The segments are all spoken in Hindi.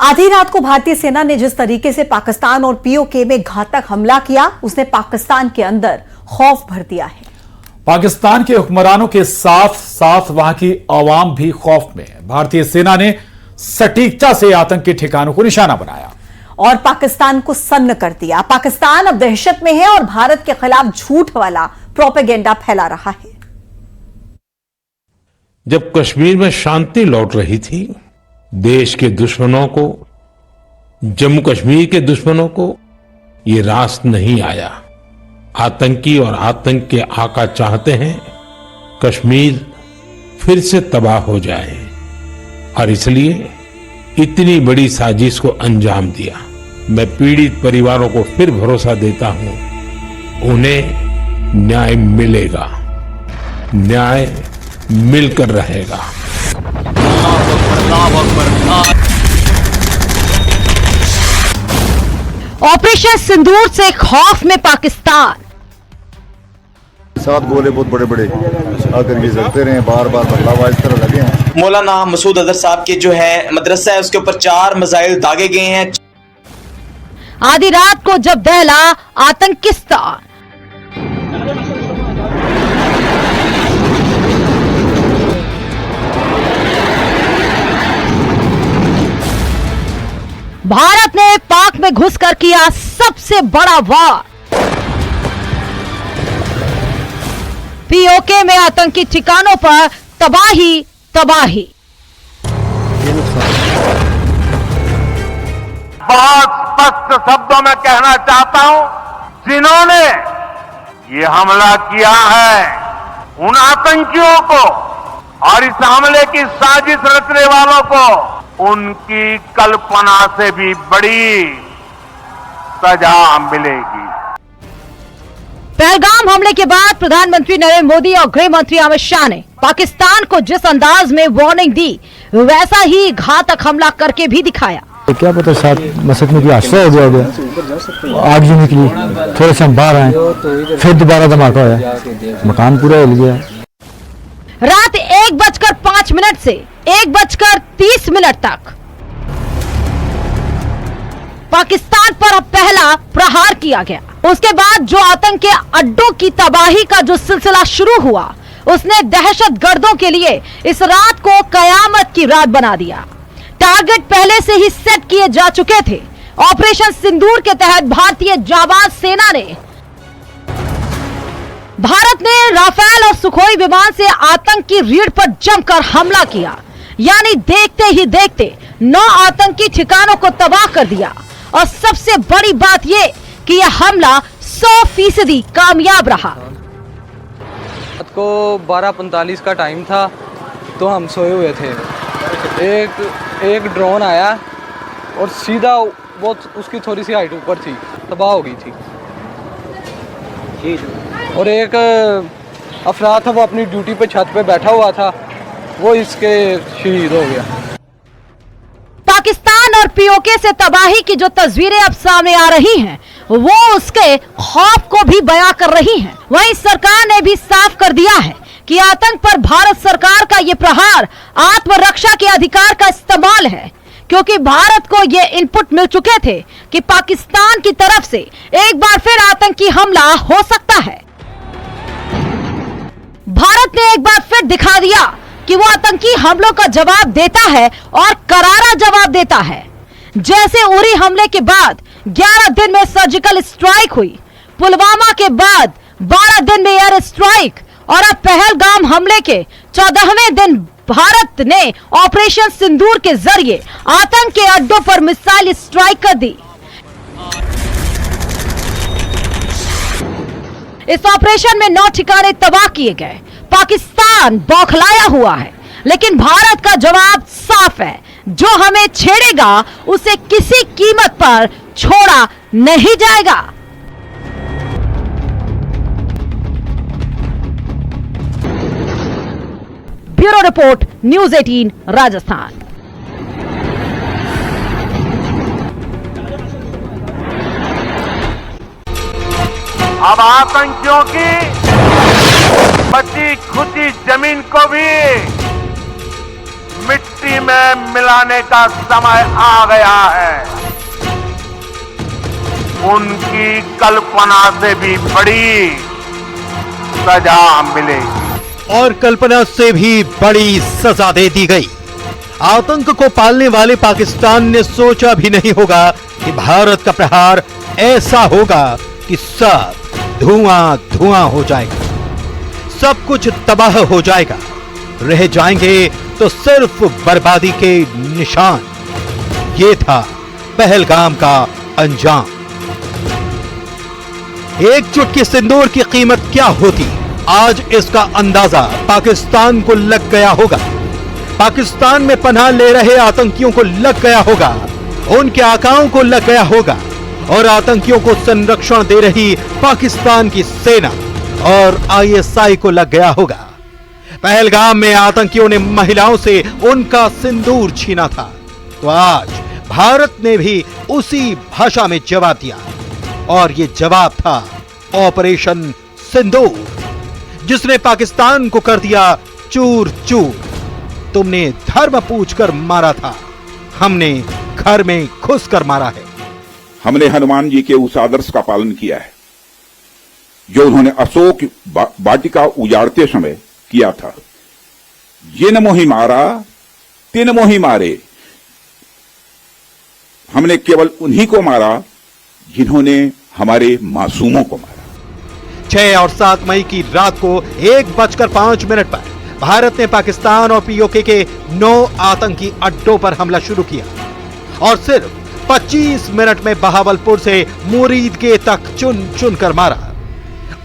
आधी रात को भारतीय सेना ने जिस तरीके से पाकिस्तान और पीओके में घातक हमला किया, उसने पाकिस्तान के अंदर खौफ भर दिया है। पाकिस्तान के हुक्मरानों के साथ साथ वहां की आवाम भी खौफ में है। भारतीय सेना ने सटीकता से आतंकी ठिकानों को निशाना बनाया और पाकिस्तान को सन्न कर दिया। पाकिस्तान अब दहशत में है और भारत के खिलाफ झूठ वाला प्रोपेगेंडा फैला रहा है। जब कश्मीर में शांति लौट रही थी, देश के दुश्मनों को, जम्मू कश्मीर के दुश्मनों को ये रास नहीं आया। आतंकी और आतंक के आका चाहते हैं कश्मीर फिर से तबाह हो जाए और इसलिए इतनी बड़ी साजिश को अंजाम दिया। मैं पीड़ित परिवारों को फिर भरोसा देता हूं, उन्हें न्याय मिलेगा, न्याय मिलकर रहेगा। ऑपरेशन सिंदूर से खौफ में पाकिस्तान। 7 गोले बहुत बड़े बड़े आकर के चलते रहे, बार बार बदलाव इस तरह लगे हैं। मौलाना मसूद अजहर साहब के जो है मदरसा है, उसके ऊपर 4 मिसाइल दागे गए हैं। आधी रात को जब दहला आतंकिस्तान, भारत ने पाक में घुसकर किया सबसे बड़ा वार। पीओके में आतंकी ठिकानों पर तबाही तबाही। बहुत स्पष्ट शब्दों में कहना चाहता हूं, जिन्होंने ये हमला किया है, उन आतंकियों को और इस हमले की साजिश रचने वालों को उनकी कल्पना से भी बड़ी सजा मिलेगी। पहलगाम हमले के बाद प्रधानमंत्री नरेंद्र मोदी और गृह मंत्री अमित शाह ने पाकिस्तान को जिस अंदाज में वार्निंग दी, वैसा ही घातक हमला करके भी दिखाया। क्या पता शायद मस्जिद में कोई हादसा हो गया, आग जो निकली, थोड़े से हम बाहर आए, फिर दोबारा धमाका होया, मकान पूरा हिल गया। रात 1:05 से 1:30 तक पाकिस्तान पर पहला प्रहार किया गया। उसके बाद जो आतंक के अड्डों की तबाही का जो सिलसिला शुरू हुआ, उसने दहशतगर्दों के लिए इस रात को कयामत की रात बना दिया। टारगेट पहले से ही सेट किए जा चुके थे। ऑपरेशन सिंदूर के तहत भारतीय जाबाज सेना ने राफेल और सुखोई विमान से आतंक की रीढ़ पर जमकर हमला किया, यानी देखते ही देखते 9 आतंकी ठिकानों को तबाह कर दिया। और सबसे बड़ी बात यह कि यह हमला 100% कामयाब रहा। रात को 12:45 का टाइम था, तो हम सोए हुए थे। एक ड्रोन आया और सीधा वो उसकी थोड़ी सी हाइट ऊपर थी, तबाह हो गई थी। और एक अफराद था, वो अपनी ड्यूटी पे छत पे बैठा हुआ था, वो इसके शहीद हो गया। पाकिस्तान और पीओके से तबाही की जो तस्वीरें अब सामने आ रही हैं, वो उसके खौफ को भी बयां कर रही हैं। वहीं सरकार ने भी साफ कर दिया है कि आतंक पर भारत सरकार का ये प्रहार आत्मरक्षा के अधिकार का इस्तेमाल है, क्योंकि भारत को ये इनपुट मिल चुके थे कि पाकिस्तान की तरफ से एक बार फिर आतंकी हमला हो सकता है। भारत ने एक बार फिर दिखा दिया कि वो आतंकी हमलों का जवाब देता है और करारा जवाब देता है। जैसे उरी हमले के बाद 11 दिन में सर्जिकल स्ट्राइक हुई, पुलवामा के बाद 12 दिन में एयर स्ट्राइक और अब पहलगाम हमले के 14वें दिन भारत ने ऑपरेशन सिंदूर के जरिए आतंक के अड्डों पर मिसाइल स्ट्राइक कर दी। इस ऑपरेशन में 9 ठिकाने तबाह किए गए। पाकिस्तान बौखलाया हुआ है, लेकिन भारत का जवाब साफ है, जो हमें छेड़ेगा उसे किसी कीमत पर छोड़ा नहीं जाएगा। Bureau report, news 18 Rajasthan. अब आतंकियों की बची खुची जमीन को भी मिट्टी में मिलाने का समय आ गया है। उनकी कल्पना से भी बड़ी सजा मिलेगी और कल्पना से भी बड़ी सजा दे दी गई। आतंक को पालने वाले पाकिस्तान ने सोचा भी नहीं होगा कि भारत का प्रहार ऐसा होगा कि सब धुआं धुआं हो जाएगा, सब कुछ तबाह हो जाएगा, रह जाएंगे तो सिर्फ बर्बादी के निशान। ये था पहलगाम का अंजाम। एक चुटकी सिंदूर की कीमत क्या होती, आज इसका अंदाजा पाकिस्तान को लग गया होगा। पाकिस्तान में पनाह ले रहे आतंकियों को लग गया होगा, उनके आकाओं को लग गया होगा और आतंकियों को संरक्षण दे रही पाकिस्तान की सेना और आईएसआई को लग गया होगा। पहलगाम में आतंकियों ने महिलाओं से उनका सिंदूर छीना था, तो आज भारत ने भी उसी भाषा में जवाब दिया और यह जवाब था ऑपरेशन सिंदूर, जिसने पाकिस्तान को कर दिया चूर चूर। तुमने धर्म पूछकर मारा था, हमने घर में घुसकर मारा है। हमने हनुमान जी के उस आदर्श का पालन किया है जो उन्होंने अशोक वाटिका उजाड़ते समय किया था। जिन मोहि मारा तिन मोहि मारे। हमने केवल उन्हीं को मारा जिन्होंने हमारे मासूमों को मारा। 6 और 7 मई की रात को 1:05 पर भारत ने पाकिस्तान और पीओके के 9 आतंकी अड्डों पर हमला शुरू किया और सिर्फ 25 मिनट में बहावलपुर से मुरीदके तक चुन चुन कर मारा।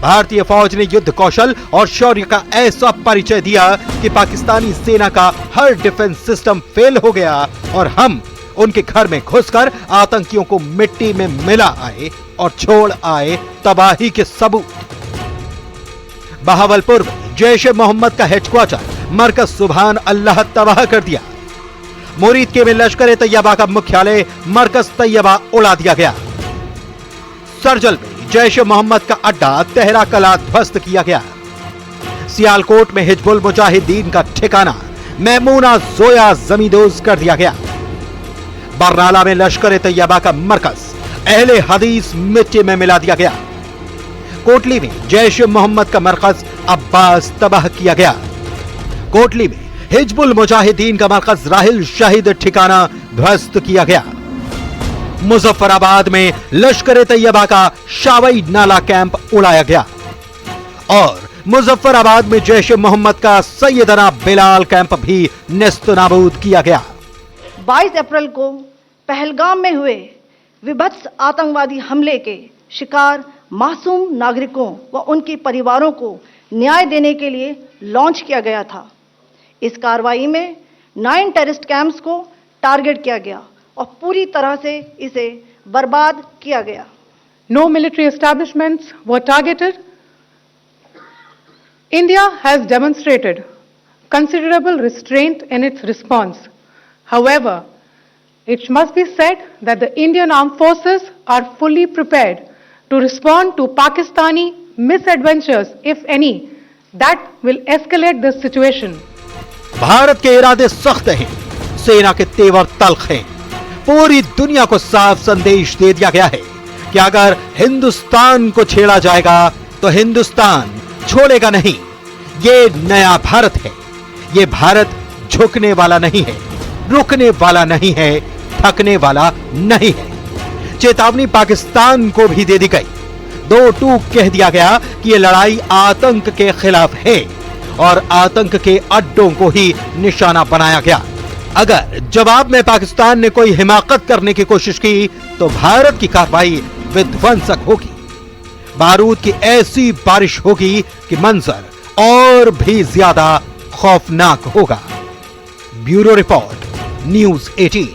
भारतीय फौज ने युद्ध कौशल और शौर्य का ऐसा परिचय दिया कि पाकिस्तानी सेना का हर डिफेंस सिस्टम फेल हो गया और हम उनके घर में घुसकर आतंकियों को मिट्टी में मिला आए और छोड़ आए तबाही के सबूत। बहावलपुर में जैश ए मोहम्मद का हेडक्वार्टर मरकज सुभान अल्लाह तबाह कर दिया। मुरीदके में लश्कर ए तैयबा का मुख्यालय मरकज तैयबा उड़ा दिया गया। सरजल में जैश ए मोहम्मद का अड्डा तेहरा कला ध्वस्त किया गया। सियालकोट में हिजबुल मुजाहिदीन का ठिकाना मैमूना जोया जमींदोज कर दिया गया। बरनाला में लश्कर ए तैयबा का मरकज अहले हदीस मिट्टी में मिला दिया गया। कोटली में जैश ए मोहम्मद का मरकज अब्बास तबाह किया गया। कोटली में हिजबुल मुजाहिदीन का मरकज राहिल शहीद ठिकाना ध्वस्त किया गया। मुजफ्फराबाद में लश्कर ए तैयबा का शावई नाला कैंप उड़ाया गया और मुजफ्फराबाद में जैश ए मोहम्मद का सैयदना बिलाल कैंप भी नेस्तनाबूद किया गया। 22 अप्रैल को पहलगाम में हुए विभत्स आतंकवादी हमले के शिकार मासूम नागरिकों व उनके परिवारों को न्याय देने के लिए लॉन्च किया गया था। इस कार्रवाई में 9 टेररिस्ट कैंप्स को टारगेट किया गया और पूरी तरह से इसे बर्बाद किया गया। No military establishments were targeted. India has demonstrated considerable restraint in its response. However, it must be said that the Indian armed forces are fully prepared to respond to Pakistani misadventures, if any, that will escalate this situation. Bharat के इरादे सख्त हैं, सेना के तेवर तल्ख हैं। पूरी दुनिया को साफ संदेश दे दिया गया है कि अगर हिंदुस्तान को छेड़ा जाएगा तो हिंदुस्तान छोड़ेगा नहीं। ये नया भारत है। ये भारत झुकने वाला नहीं है, रुकने वाला नहीं है, थकने वाला नहीं है। चेतावनी पाकिस्तान को भी दे दी गई। 2 टूक कह दिया गया कि यह लड़ाई आतंक के खिलाफ है और आतंक के अड्डों को ही निशाना बनाया गया। अगर जवाब में पाकिस्तान ने कोई हिमाकत करने की कोशिश की तो भारत की कार्रवाई विध्वंसक होगी। बारूद की ऐसी बारिश होगी कि मंजर और भी ज्यादा खौफनाक होगा। Bureau report, news 18।